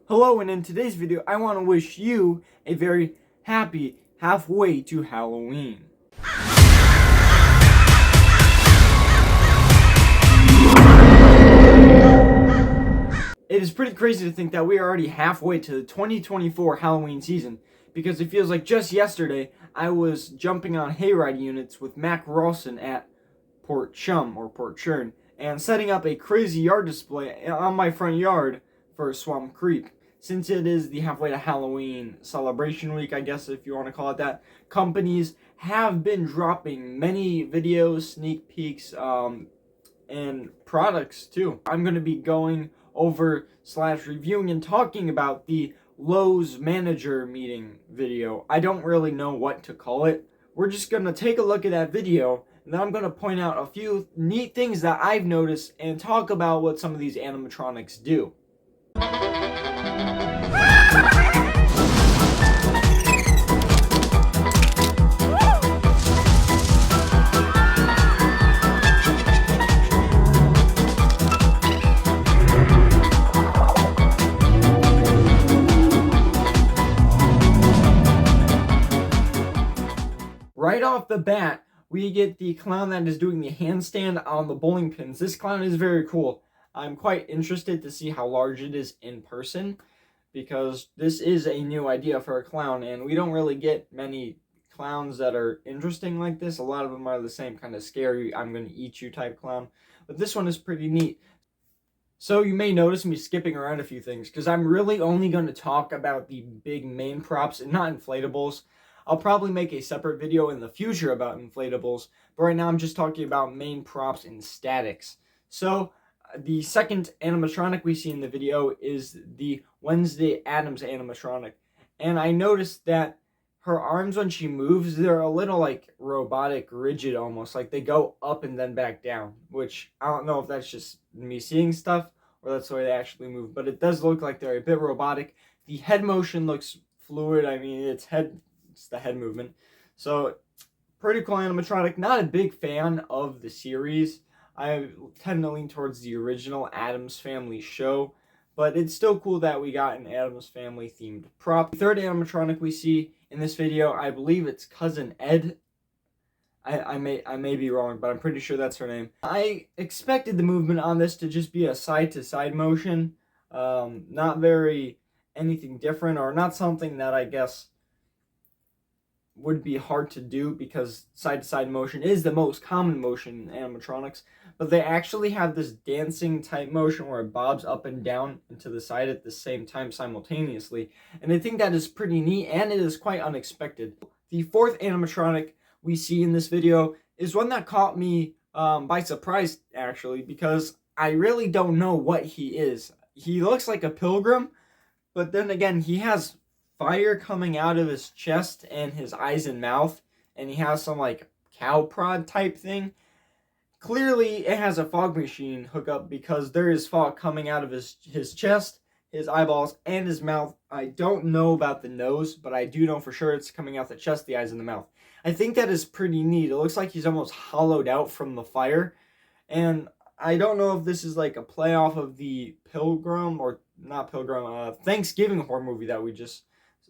Hello, and in today's video, I want to wish you a very happy halfway to Halloween. It is pretty crazy to think that we are already halfway to the 2024 Halloween season, because it feels like just yesterday I was jumping on hayride units with Mac Rawson at Port Chum or Port Churn and setting up a crazy yard display on my front yard for Swamp Creek. Since it is the halfway to Halloween celebration week, I guess if you want to call it that, companies have been dropping many videos, sneak peeks, and products too. I'm going to be going over / reviewing and talking about the Lowe's manager meeting video. I don't really know what to call it. We're just going to take a look at that video, and then I'm going to point out a few neat things that I've noticed and talk about what some of these animatronics do. Right off the bat, we get the clown that is doing the handstand on the bowling pins. This clown is very cool. I'm quite interested to see how large it is in person, because this is a new idea for a clown, and we don't really get many clowns that are interesting like this. A lot of them are the same kind of scary, I'm going to eat you type clown, but this one is pretty neat. So you may notice me skipping around a few things, because I'm really only going to talk about the big main props and not inflatables. I'll probably make a separate video in the future about inflatables, but right now I'm just talking about main props and statics. So the second animatronic we see in the video is the Wednesday Addams animatronic, and I noticed that her arms, when she moves, they're a little like robotic, rigid almost, like they go up and then back down, which I don't know if that's just me seeing stuff or that's the way they actually move, but it does look like they're a bit robotic. The head motion looks fluid. I mean, it's the head movement. So pretty cool animatronic. Not a big fan of the series. I tend to lean towards the original Addams Family show, but it's still cool that we got an Addams Family themed prop. The third animatronic we see in this video, I believe it's Cousin Ed. I may be wrong, but I'm pretty sure that's her name. I expected the movement on this to just be a side-to-side motion. Not very anything different, or not something that I guess would be hard to do, because side-to-side motion is the most common motion in animatronics, but they actually have this dancing type motion where it bobs up and down and to the side at the same time simultaneously, and I think that is pretty neat, and it is quite unexpected. The fourth animatronic we see in this video is one that caught me by surprise, actually, because I really don't know what he is. He looks like a pilgrim, but then again, he has fire coming out of his chest and his eyes and mouth, and he has some like cow prod type thing. Clearly it has a fog machine hookup, because there is fog coming out of his chest, his eyeballs, and his mouth. I don't know about the nose, but I do know for sure it's coming out the chest, the eyes, and the mouth. I think that is pretty neat. It looks like he's almost hollowed out from the fire, and I don't know if this is like a play off of the Pilgrim, or not Pilgrim, Thanksgiving horror movie that we just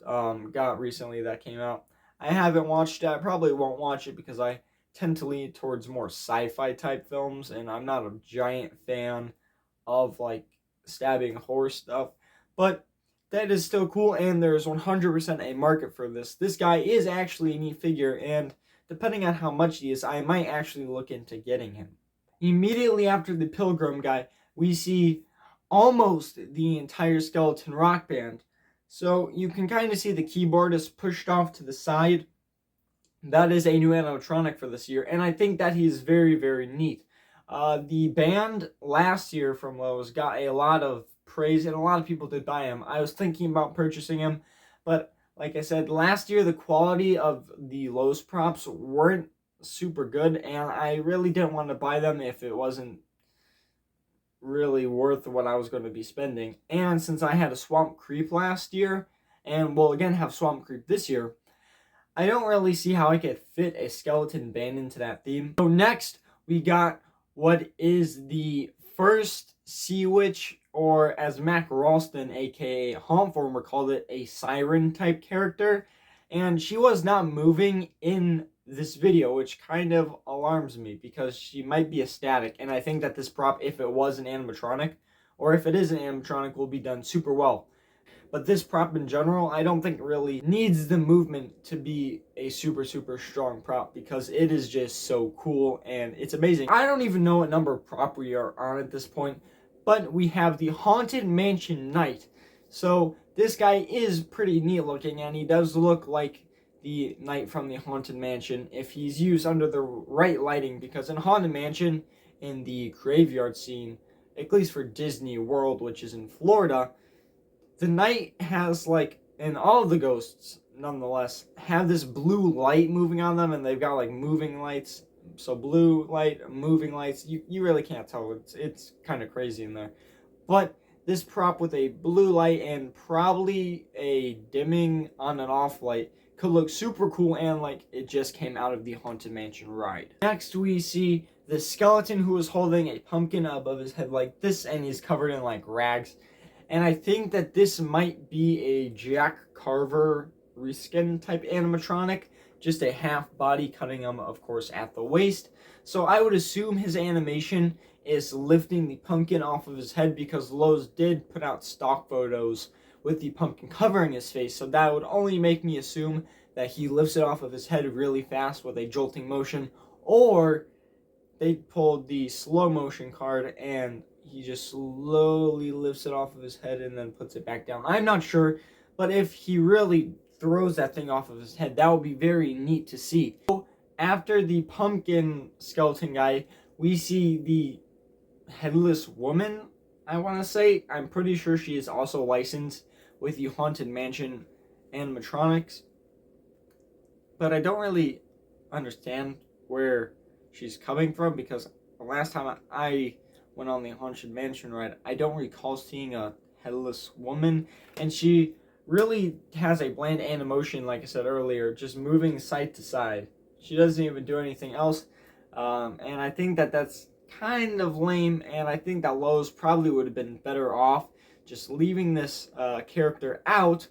got recently that came out. I haven't watched it. I probably won't watch it because I tend to lean towards more sci-fi type films, and I'm not a giant fan of like stabbing horror stuff, but that is still cool, and there's 100% a market for this. This guy is actually a neat figure, and depending on how much he is, I might actually look into getting him. Immediately after the Pilgrim guy, we see almost the entire Skeleton Rock Band. So you can kind of see the keyboard is pushed off to the side. That is a new animatronic for this year, and I think that he's very, very neat. The band last year from Lowe's got a lot of praise, and a lot of people did buy him. I was thinking about purchasing him, but like I said, last year the quality of the Lowe's props weren't super good, and I really didn't want to buy them if it wasn't really worth what I was going to be spending. And since I had a Swamp Creep last year, and will again have Swamp Creep this year, I don't really see how I could fit a skeleton band into that theme. So next, we got what is the first Sea Witch or as Mac Ralston, aka Hauntformer, called it, a siren type character. And she was not moving in this video, which kind of alarms me because she might be a static. And I think that this prop, if it was an animatronic, or if it is an animatronic, will be done super well. But this prop in general, I don't think really needs the movement to be a super strong prop because it is just so cool and it's amazing. I don't even know what number prop we are on at this point, but we have the Haunted Mansion Knight. So this guy is pretty neat looking, and he does look like the knight from the Haunted Mansion if he's used under the right lighting, because in Haunted Mansion, in the graveyard scene, at least for Disney World, which is in Florida, the knight has, like, and all of the ghosts nonetheless have this blue light moving on them, and they've got like moving lights. So blue light, moving lights, you really can't tell. It's kind of crazy in there. But this prop with a blue light and probably a dimming on and off light could look super cool, and like it just came out of the Haunted Mansion ride. Next we see the skeleton who is holding a pumpkin above his head like this, and he's covered in like rags. And I think that this might be a Jack Carver reskin type animatronic, just a half body, cutting him of course at the waist. So I would assume his animation is lifting the pumpkin off of his head, because Lowe's did put out stock photos with the pumpkin covering his face, so that would only make me assume that he lifts it off of his head really fast with a jolting motion, or they pulled the slow motion card and he just slowly lifts it off of his head and then puts it back down. I'm not sure, but if he really throws that thing off of his head, that would be very neat to see. So after the pumpkin skeleton guy, we see the headless woman, I want to say. I'm pretty sure she is also licensed with the Haunted Mansion animatronics, but I don't really understand where she's coming from, because the last time I went on the Haunted Mansion ride, I don't recall seeing a headless woman, and she really has a bland animation, like I said earlier, just moving side to side. She doesn't even do anything else, and I think that that's kind of lame, and I think that Lowe's probably would have been better off just leaving this character out,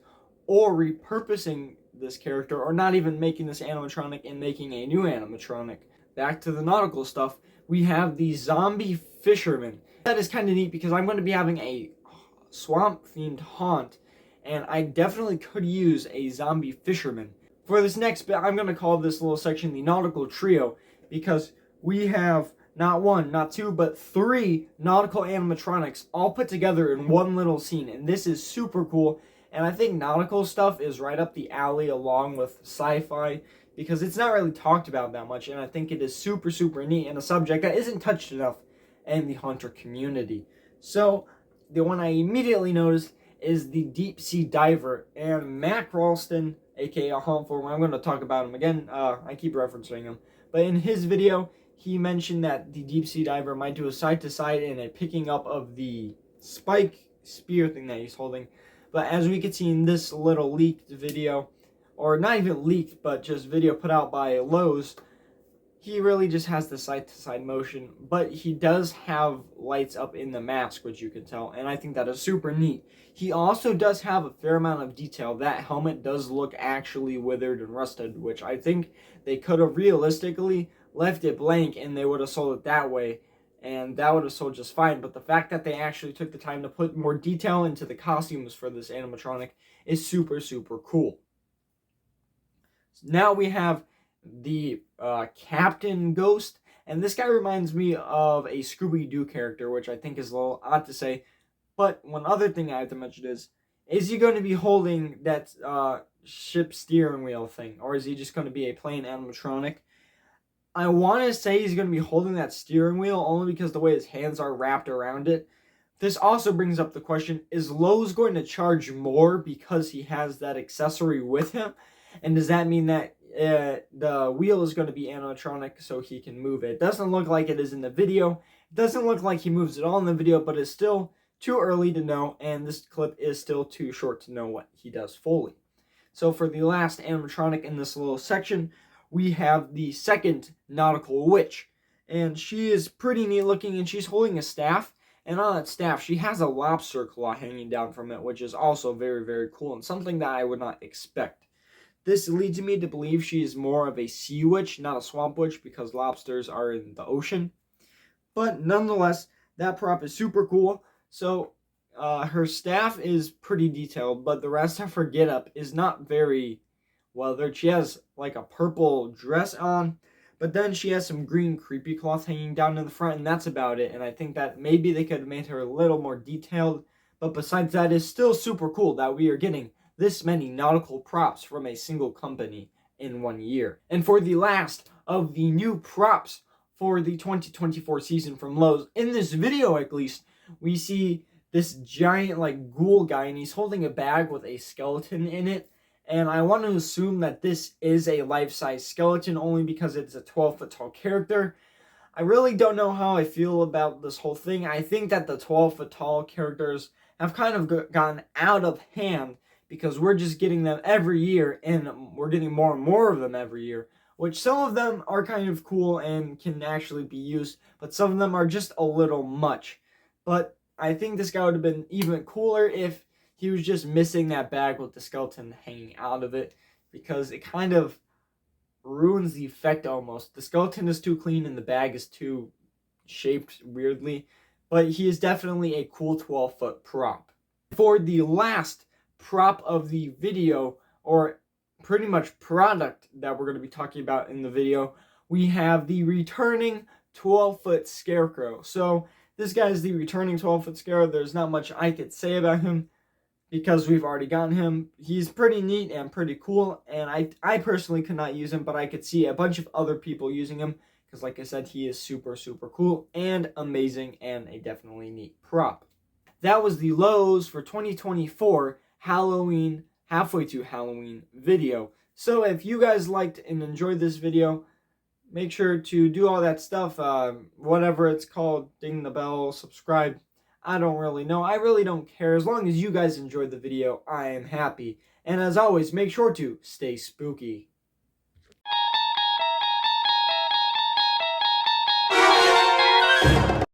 or repurposing this character, or not even making this animatronic and making a new animatronic. Back to the nautical stuff, we have the zombie fisherman. That is kind of neat because I'm going to be having a swamp themed haunt, and I definitely could use a zombie fisherman. For this next bit, I'm going to call this little section the nautical trio, because we have not one, not two, but three nautical animatronics all put together in one little scene, and this is super cool. And I think nautical stuff is right up the alley along with sci-fi, because it's not really talked about that much, and I think it is super neat, and a subject that isn't touched enough in the hunter community. So the one I immediately noticed is the deep sea diver, and Mac Ralston, aka Hauntformer, I'm going to talk about him again, I keep referencing him, but in his video he mentioned that the deep sea diver might do a side to side and a picking up of the spike spear thing that he's holding. But as we can see in this little leaked video, or not even leaked, but just video put out by Lowe's, he really just has the side-to-side motion, but he does have lights up in the mask, which you can tell, and I think that is super neat. He also does have a fair amount of detail. That helmet does look actually withered and rusted, which I think they could have realistically left it blank and they would have sold it that way, and that would have sold just fine. But the fact that they actually took the time to put more detail into the costumes for this animatronic is super cool. Now we have the Captain Ghost, and this guy reminds me of a Scooby-Doo character, which I think is a little odd to say. But one other thing I have to mention is he going to be holding that ship steering wheel thing, or is he just going to be a plain animatronic? I want to say he's going to be holding that steering wheel only because the way his hands are wrapped around it. This also brings up the question, is Lowe's going to charge more because he has that accessory with him? And does that mean that the wheel is going to be animatronic so he can move it? It doesn't look like it is in the video. It doesn't look like he moves at all in the video, but it's still too early to know, and this clip is still too short to know what he does fully. So for the last animatronic in this little section, we have the second nautical witch, and she is pretty neat looking, and she's holding a staff, And on that staff, she has a lobster claw hanging down from it, which is also very, very cool and something that I would not expect. This leads me to believe she is more of a sea witch, not a swamp witch, because lobsters are in the ocean. But nonetheless, that prop is super cool. So her staff is pretty detailed, but the rest of her getup is not very well. She has like a purple dress on, but then she has some green creepy cloth hanging down in the front, and that's about it. And I think that maybe they could have made her a little more detailed. But besides that, it's still super cool that we are getting this many nautical props from a single company in 1 year. And for the last of the new props for the 2024 season from Lowe's, in this video at least, we see this giant like ghoul guy, and he's holding a bag with a skeleton in it. And I want to assume that this is a life-size skeleton only because it's a 12-foot tall character. I really don't know how I feel about this whole thing. I think that the 12-foot tall characters have kind of gotten out of hand because we're just getting them every year, and we're getting more and more of them every year, which some of them are kind of cool and can actually be used, but some of them are just a little much. But I think this guy would have been even cooler if he was just missing that bag with the skeleton hanging out of it, because it kind of ruins the effect almost. The skeleton is too clean and the bag is too shaped weirdly, but he is definitely a cool 12-foot prop. For the last prop of the video, or pretty much product that we're going to be talking about in the video, we have the returning 12-foot scarecrow. So this guy is the returning 12-foot scarecrow. There's not much I could say about him because we've already gotten him. He's pretty neat and pretty cool, and I personally could not use him, but I could see a bunch of other people using him because, like I said, he is super, super cool and amazing and a definitely neat prop. That was the Lowe's for 2024 Halloween, halfway to Halloween video. So if you guys liked and enjoyed this video, make sure to do all that stuff, whatever it's called, ding the bell, subscribe. I don't really know. I really don't care. As long as you guys enjoyed the video, I am happy. And as always, make sure to stay spooky.